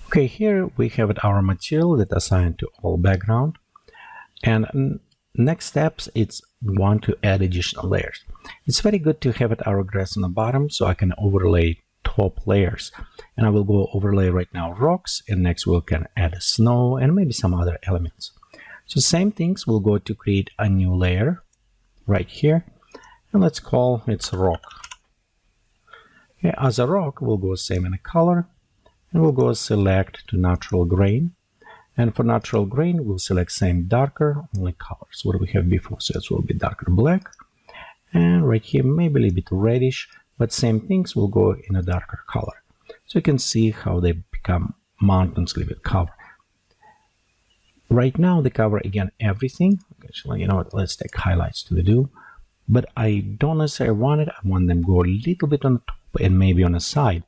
Okay, here we have our material that assigned to all background. And next steps, it's want to add additional layers. It's very good to have it our grass on the bottom so I can overlay top layers. And I will go overlay right now rocks, and next we can add snow and maybe some other elements. So same things, we'll go to create a new layer right here, and let's call it rock. Okay, as a rock, we'll go same in the color, and we'll go select to natural grain. And for natural grain, we'll select same darker, only colors, what we have before. So it will be darker black. And right here, maybe a little bit reddish, but same things will go in a darker color. So you can see how they become mountains a little bit cover. Right now, they cover again everything. Actually, you know what, let's take highlights to the do. But I don't necessarily want it. I want them to go a little bit on the top and maybe on the side.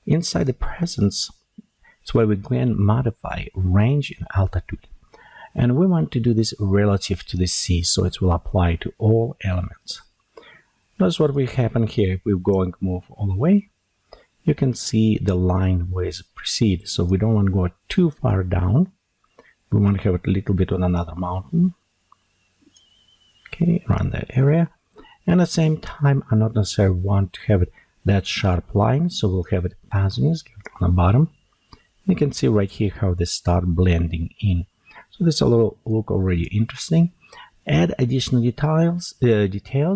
Inside the presence, it's where we can modify range and altitude. And we want to do this relative to the sea, so it will apply to all elements. That's what will happen here. If we're going to move all the way, you can see the line ways proceed. So we don't want to go too far down. We want to have it a little bit on another mountain. Okay, around that area. And at the same time, I not necessarily want to have it that sharp line, so we'll have it passes on the bottom. You can see right here how they start blending in. So this a little look already interesting. Add additional details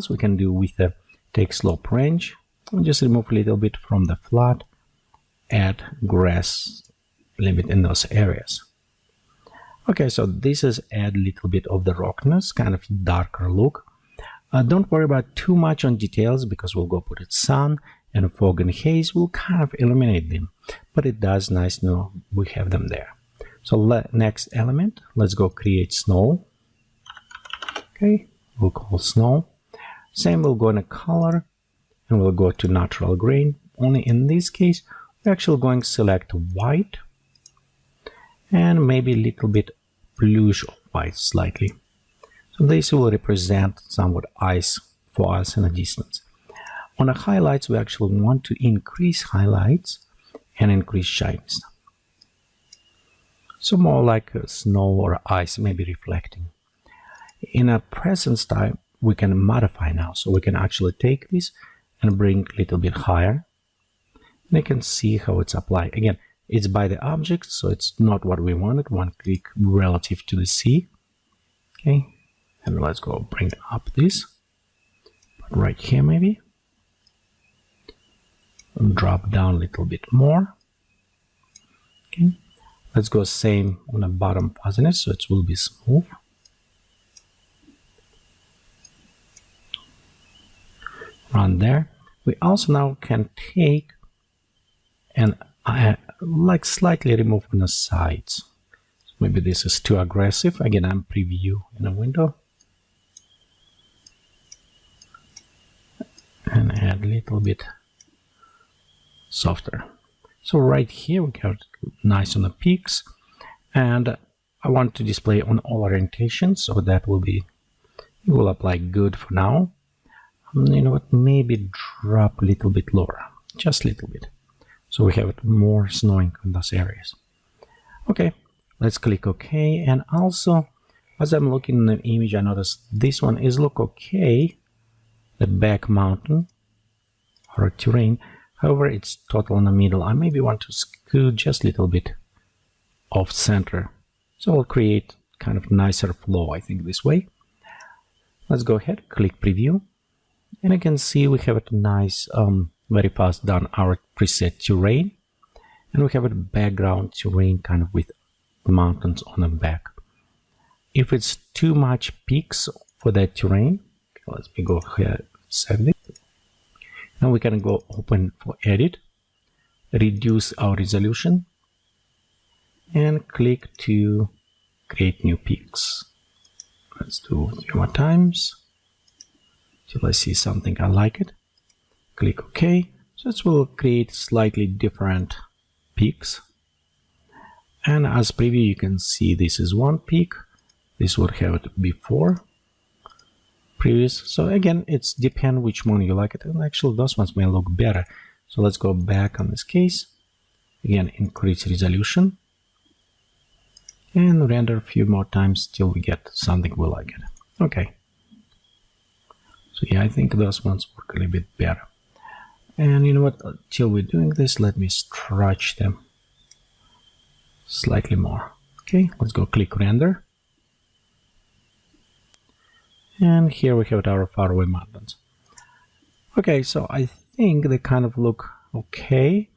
we can do with the take slope range. And just remove a little bit from the flat. Add grass limit in those areas. Okay, so this is add a little bit of the rockness, kind of darker look. Don't worry about too much on details because we'll go put it sun and fog and haze will kind of eliminate them, but it does nice to know we have them there. So next element, let's go create snow. Okay, we'll call snow. Same, we'll go in a color and we'll go to natural grain. Only in this case, we're actually going to select white and maybe a little bit bluish white slightly. So this will represent somewhat ice for us in a distance. On the highlights, we actually want to increase highlights and increase shyness. So more like snow or ice, maybe reflecting. In a presence type, we can modify now. So we can actually take this and bring a little bit higher. And you can see how it's applied. Again, it's by the object, so it's not what we wanted. One click relative to the sea. Okay. And let's go bring up this, but right here maybe, and drop down a little bit more. Okay, let's go same on the bottom fuzziness, so it will be smooth. Around there, we also now can take and like slightly remove on the sides. So maybe this is too aggressive. Again, I'm preview in a window. And add a little bit softer. So right here we got nice on the peaks, and I want to display on all orientations, so that will be, it will apply good for now. You know what, maybe drop a little bit lower, just a little bit, so we have it more snowing in those areas. Okay, let's click OK, and also as I'm looking at the image, I noticed this one is look okay. The back mountain or terrain, however, it's total in the middle. I maybe want to scoot just a little bit off center, so we'll create kind of nicer flow, I think, this way. Let's go ahead, click preview, and you can see we have a nice very fast done our preset terrain, and we have a background terrain kind of with mountains on the back. If it's too much peaks for that terrain, let me go here, save it. Now we can go open for edit, reduce our resolution, and click to create new peaks. Let's do a few more times till I see something I like it. Click OK. So it will create slightly different peaks. And as preview, you can see this is one peak. This would have it before. Previous. So again, it's depend which one you like it, and actually those ones may look better. So let's go back on this case, Again, increase resolution. And render a few more times till we get something we like it. Okay. So yeah, I think those ones work a little bit better. And you know what, till we're doing this, let me stretch them slightly more. Okay, let's go click render. And here we have our faraway mountains. Okay, so I think they kind of look okay.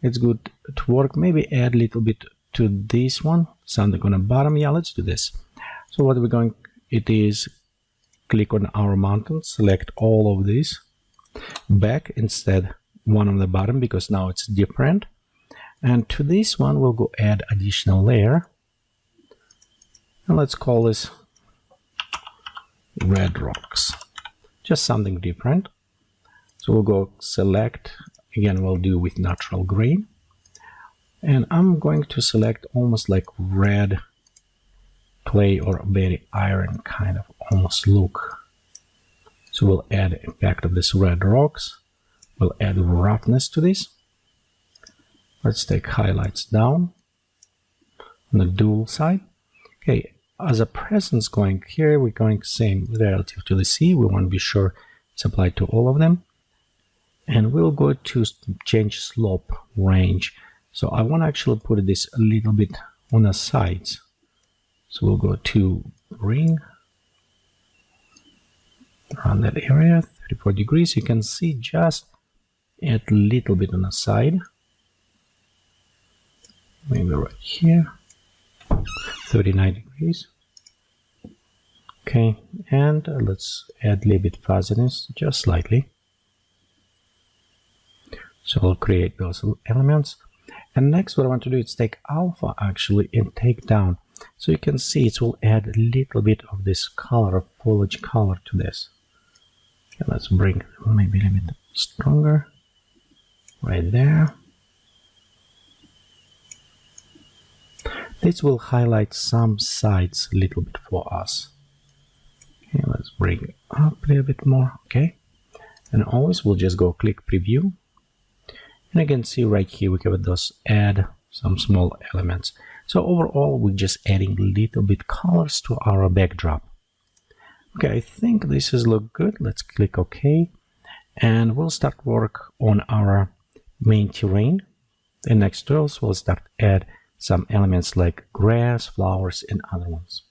It's good to work. Maybe add a little bit to this one, something on the bottom. Yeah, let's do this. So what we're going, it is click on our mountain, select all of these, back instead one on the bottom because now it's different. And to this one we'll go add additional layer, and let's call this red rocks, just something different. So we'll go select, again we'll do with natural green, and I'm going to select almost like red clay or very iron kind of almost look. So we'll add effect of this red rocks. We'll add roughness to this. Let's take highlights down on the dual side. Okay, as a presence going here, we're going same relative to the sea. We want to be sure it's applied to all of them. And we'll go to change slope range. So I want to actually put this a little bit on the sides. So we'll go to ring around that area, 34 degrees. You can see just add a little bit on the side. Maybe right here, 39 degrees. Okay, and let's add a little bit fuzziness, just slightly. So I'll create those elements. And next what I want to do is take alpha actually and take down. So you can see it will add a little bit of this color, of foliage color to this. Okay, let's bring maybe a little bit stronger right there. This will highlight some sides a little bit for us. Okay, let's bring it up a little bit more. Okay, and always we'll just go click preview. And you can see right here we have those add some small elements. So overall we're just adding a little bit colors to our backdrop. Okay, I think this is look good. Let's click OK, and we'll start work on our main terrain. And next to us we'll start add some elements like grass, flowers, and other ones.